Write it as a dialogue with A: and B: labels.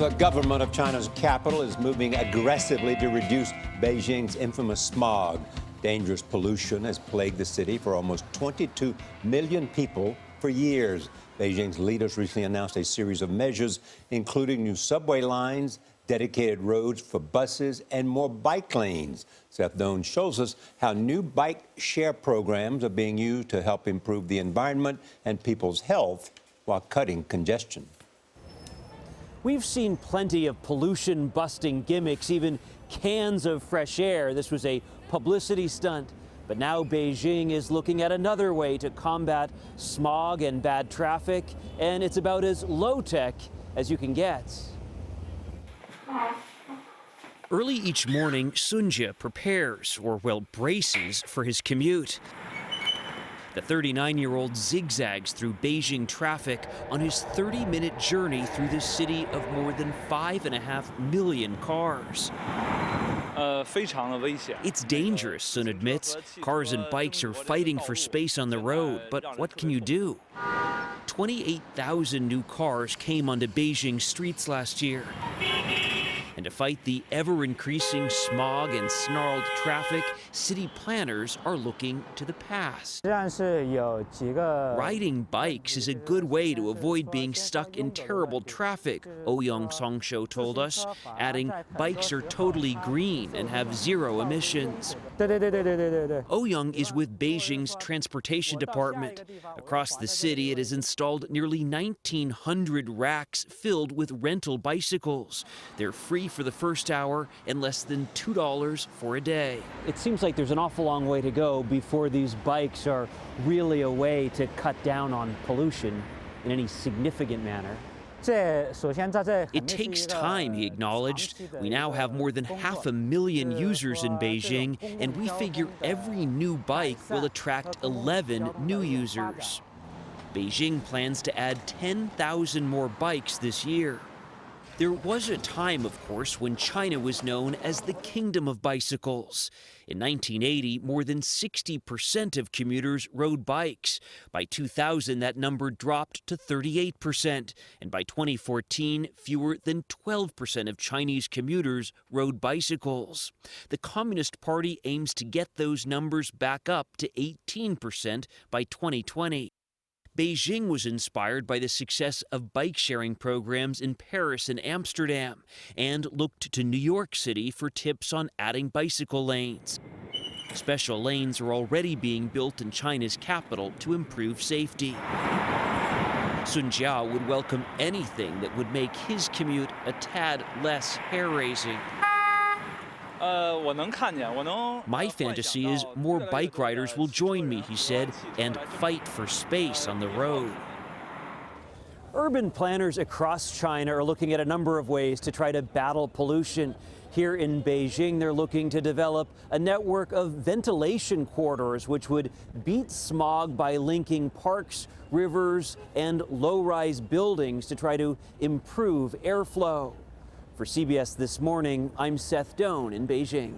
A: The government of China's capital is moving aggressively to reduce Beijing's infamous smog. Dangerous pollution has plagued the city for almost 22 million people for years. Beijing's leaders recently announced a series of measures, including new subway lines, dedicated roads for buses, and more bike lanes. Seth Doane shows us how new bike share programs are being used to help improve the environment and people's health while cutting congestion.
B: We've seen plenty of pollution-busting gimmicks, even cans of fresh air. This was a publicity stunt. But now Beijing is looking at another way to combat smog and bad traffic, and it's about as low-tech as you can get. Early each morning, Sunjia prepares, or well, braces for his commute. The 39-year-old zigzags through Beijing traffic on his 30-minute journey through the city of more than 5.5 million cars. It's dangerous, Sun admits. Cars and bikes are fighting for space on the road, but what can you do? 28,000 new cars came onto Beijing streets last year. And to fight the ever-increasing smog and snarled traffic, city planners are looking to the past. Riding bikes is a good way to avoid being stuck in terrible traffic, Ouyang Songsho told us, adding bikes are totally green and have zero emissions. Ouyang is with Beijing's transportation department. Across the city, it has installed nearly 1,900 racks filled with rental bicycles. They're free for the first hour and less than $2 for a day. It seems like there's an awful long way to go before these bikes are really a way to cut down on pollution in any significant manner. It takes time, he acknowledged. We now have more than 500,000 users in Beijing, and we figure every new bike will attract 11 new users. Beijing plans to add 10,000 more bikes this year. There was a time, of course, when China was known as the kingdom of bicycles. In 1980, more than 60% of commuters rode bikes. By 2000, that number dropped to 38%. And by 2014, fewer than 12% of Chinese commuters rode bicycles. The Communist Party aims to get those numbers back up to 18% by 2020. Beijing was inspired by the success of bike-sharing programs in Paris and Amsterdam and looked to New York City for tips on adding bicycle lanes. Special lanes are already being built in China's capital to improve safety. Sun Jia would welcome anything that would make his commute a tad less hair-raising. My fantasy is more bike riders will join me, he said, and fight for space on the road. Urban planners across China are looking at a number of ways to try to battle pollution. Here in Beijing, they're looking to develop a network of ventilation corridors which would beat smog by linking parks, rivers, and low-rise buildings to try to improve airflow. For CBS This Morning, I'm Seth Doane in Beijing.